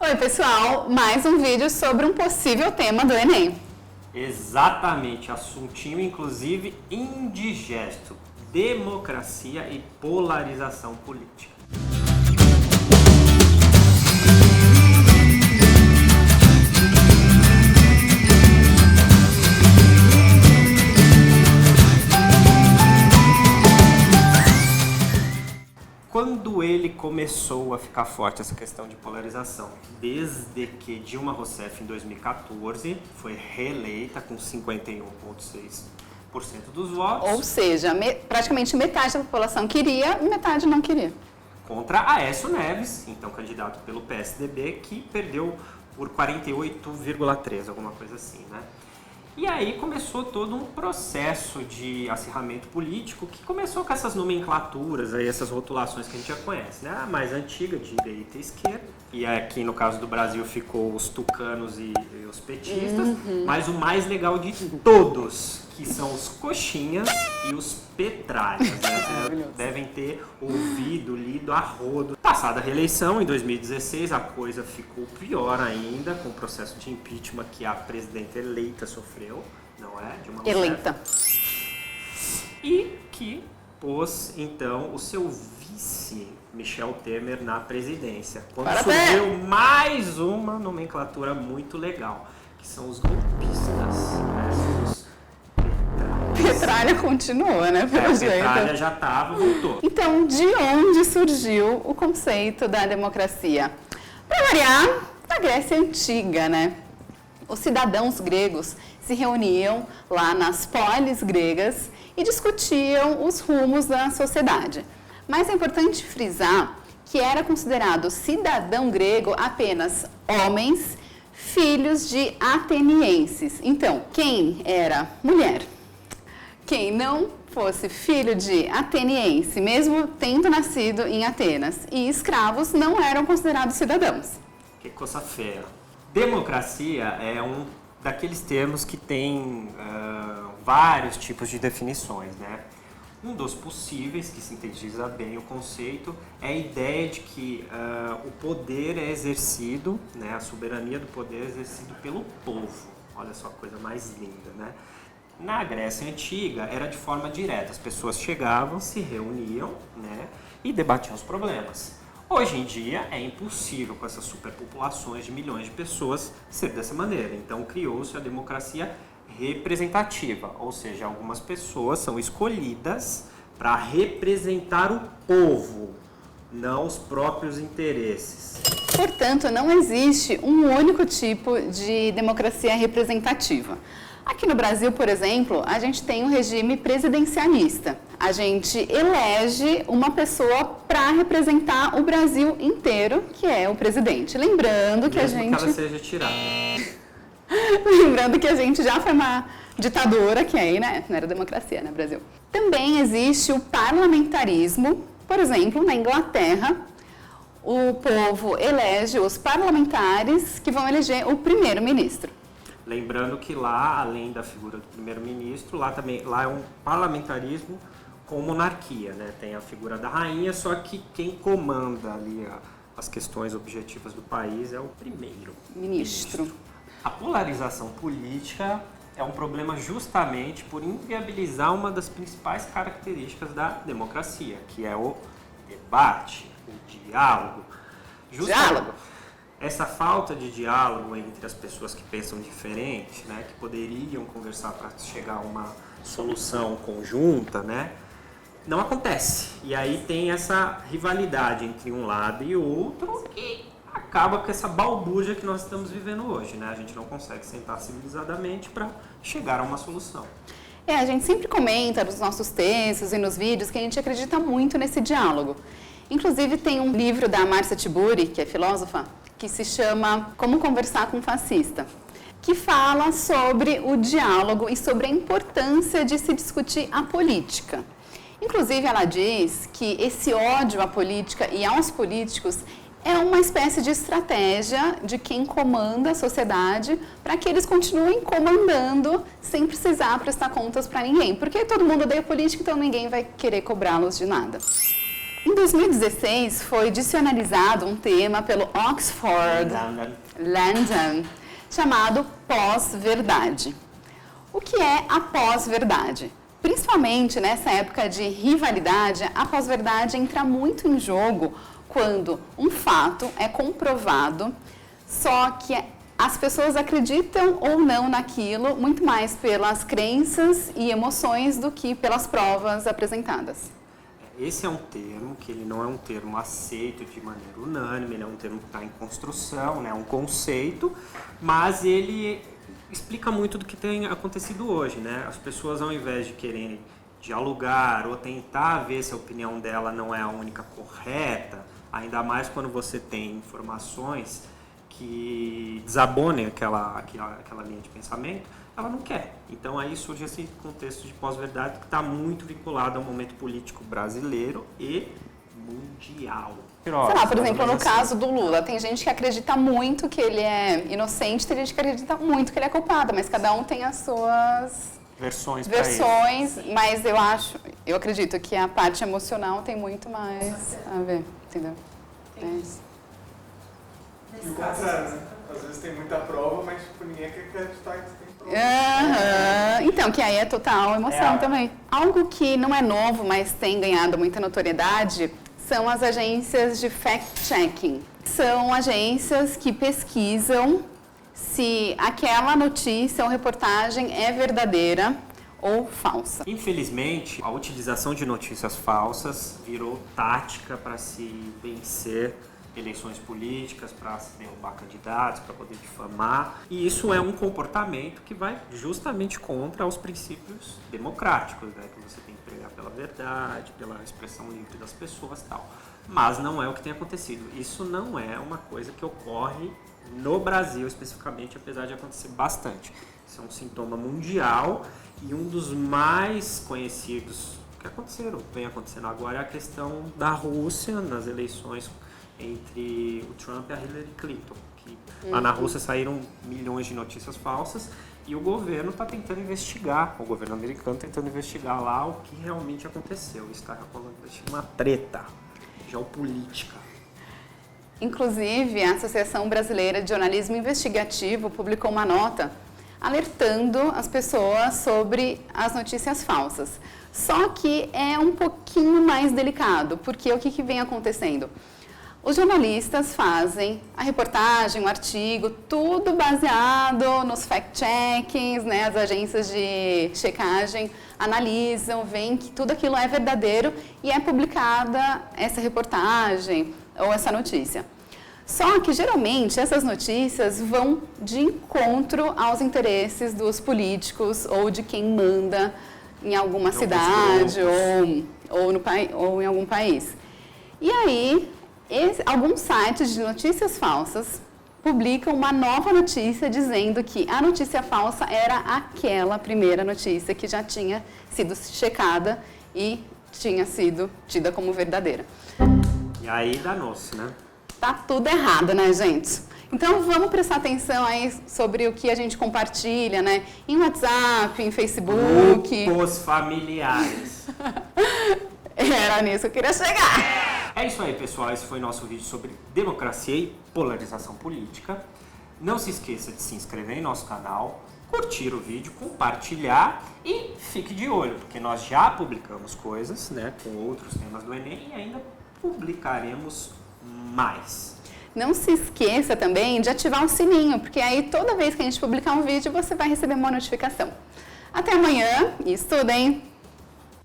Oi, pessoal, mais um vídeo sobre um possível tema do Enem. Exatamente, assuntinho inclusive indigesto, democracia e polarização política. Quando ele começou a ficar forte essa questão de polarização? Desde que Dilma Rousseff, em 2014, foi reeleita com 51,6% dos votos. Ou seja, praticamente metade da população queria e metade não queria. Contra Aécio Neves, então candidato pelo PSDB, que perdeu por 48,3%, alguma coisa assim, né? E aí começou todo um processo de acirramento político que começou com essas nomenclaturas, aí, essas rotulações que a gente já conhece, né? A mais antiga, direita e esquerda, e aqui no caso do Brasil ficou os tucanos e os petistas, mas o mais legal de todos, que são os coxinhas e os petralhas, né? Devem ter ouvido, lido a rodo. Passada a reeleição, em 2016, a coisa ficou pior ainda, com o processo de impeachment que a presidenta eleita sofreu, não é? De uma Eleita. E que pôs, então, o seu vice, Michel Temer, na presidência. Quando surgiu mais uma nomenclatura muito legal, que são os golpistas, né? Os Petralha continua, né? Pelo jeito. Petralha já estava, voltou. Então, de onde surgiu o conceito da democracia? Para variar, da Grécia Antiga, né? Os cidadãos gregos se reuniam lá nas polis gregas e discutiam os rumos da sociedade. Mas é importante frisar que era considerado cidadão grego apenas homens, filhos de atenienses. Então, quem era mulher, quem não fosse filho de ateniense, mesmo tendo nascido em Atenas, e escravos, não eram considerados cidadãos. Que coisa feia. Democracia é um daqueles termos que tem vários tipos de definições, né? Um dos possíveis, que sintetiza bem o conceito, é a ideia de que o poder é exercido, né, a soberania do poder é exercido pelo povo. Olha só a coisa mais linda, né? Na Grécia Antiga era de forma direta, as pessoas chegavam, se reuniam, né, e debatiam os problemas. Hoje em dia é impossível, com essas superpopulações de milhões de pessoas, ser dessa maneira. Então criou-se a democracia representativa, ou seja, algumas pessoas são escolhidas para representar o povo, não os próprios interesses. Portanto, não existe um único tipo de democracia representativa. Aqui no Brasil, por exemplo, a gente tem um regime presidencialista. A gente elege uma pessoa para representar o Brasil inteiro, que é o presidente. Lembrando que Mesmo que ela seja tirada. Lembrando que a gente já foi uma ditadura, que aí, né, não era democracia, né, Brasil. Também existe o parlamentarismo. Por exemplo, na Inglaterra, o povo elege os parlamentares que vão eleger o primeiro-ministro. Lembrando que lá, além da figura do primeiro-ministro, lá é um parlamentarismo com monarquia, né? Tem a figura da rainha, só que quem comanda ali as questões objetivas do país é o primeiro-ministro. A polarização política é um problema justamente por inviabilizar uma das principais características da democracia, que é o debate, o diálogo. Diálogo. Essa falta de diálogo entre as pessoas que pensam diferente, né, que poderiam conversar para chegar a uma solução conjunta, né, não acontece. E aí tem essa rivalidade entre um lado e outro e acaba com essa balbúrdia que nós estamos vivendo hoje, né? A gente não consegue sentar civilizadamente para chegar a uma solução. A gente sempre comenta nos nossos textos e nos vídeos que a gente acredita muito nesse diálogo. Inclusive tem um livro da Márcia Tiburi, que é filósofa, que se chama Como Conversar com um Fascista, que fala sobre o diálogo e sobre a importância de se discutir a política. Inclusive, ela diz que esse ódio à política e aos políticos é uma espécie de estratégia de quem comanda a sociedade para que eles continuem comandando sem precisar prestar contas para ninguém. Porque todo mundo odeia política, então ninguém vai querer cobrá-los de nada. Em 2016, foi dicionarizado um tema pelo Oxford London, chamado pós-verdade. O que é a pós-verdade? Principalmente nessa época de rivalidade, a pós-verdade entra muito em jogo quando um fato é comprovado, só que as pessoas acreditam ou não naquilo muito mais pelas crenças e emoções do que pelas provas apresentadas. Esse é um termo que ele não é um termo aceito de maneira unânime, ele é um termo que está em construção, né, um conceito, mas ele explica muito do que tem acontecido hoje, né? As pessoas, ao invés de quererem dialogar ou tentar ver se a opinião dela não é a única correta, ainda mais quando você tem informações que desabonem aquela linha de pensamento, ela não quer. Então aí surge esse contexto de pós-verdade que está muito vinculado ao momento político brasileiro e mundial. Sei lá, por exemplo, no caso do Lula, tem gente que acredita muito que ele é inocente, tem gente que acredita muito que ele é culpado, mas cada um tem as suas versões, mas eu acredito que a parte emocional tem muito mais a ver, entendeu? É isso. E o contrário, né? Às vezes tem muita prova, mas ninguém quer acreditar que tem prova. Então, que aí é total emoção também. Algo que não é novo, mas tem ganhado muita notoriedade, são as agências de fact-checking. São agências que pesquisam se aquela notícia ou reportagem é verdadeira ou falsa. Infelizmente, a utilização de notícias falsas virou tática para se vencer eleições políticas, para se derrubar candidatos, para poder difamar. E isso é um comportamento que vai justamente contra os princípios democráticos, né? Que você tem que pregar pela verdade, pela expressão livre das pessoas e tal. Mas não é o que tem acontecido. Isso não é uma coisa que ocorre no Brasil especificamente, apesar de acontecer bastante. Isso é um sintoma mundial e um dos mais conhecidos que vem acontecendo agora é a questão da Rússia nas eleições entre o Trump e a Hillary Clinton, que lá na Rússia saíram milhões de notícias falsas e o governo está tentando investigar, o governo americano tentando investigar lá o que realmente aconteceu. Isso está rolando uma treta geopolítica. Inclusive, a Associação Brasileira de Jornalismo Investigativo publicou uma nota alertando as pessoas sobre as notícias falsas. Só que é um pouquinho mais delicado, porque o que vem acontecendo? Os jornalistas fazem a reportagem, o artigo, tudo baseado nos fact-checkings, né? As agências de checagem analisam, veem que tudo aquilo é verdadeiro e é publicada essa reportagem ou essa notícia. Só que, geralmente, essas notícias vão de encontro aos interesses dos políticos ou de quem manda em alguma cidade ou em algum país. E aí, alguns sites de notícias falsas publicam uma nova notícia dizendo que a notícia falsa era aquela primeira notícia que já tinha sido checada e tinha sido tida como verdadeira. E aí danou-se, né? Tá tudo errado, né, gente? Então vamos prestar atenção aí sobre o que a gente compartilha, né? Em WhatsApp, em Facebook. Grupos familiares. Era nisso que eu queria chegar. É isso aí, pessoal. Esse foi nosso vídeo sobre democracia e polarização política. Não se esqueça de se inscrever em nosso canal, curtir o vídeo, compartilhar e fique de olho, porque nós já publicamos coisas, né, com outros temas do Enem e ainda publicaremos mais. Não se esqueça também de ativar o sininho, porque aí toda vez que a gente publicar um vídeo, você vai receber uma notificação. Até amanhã e estudem!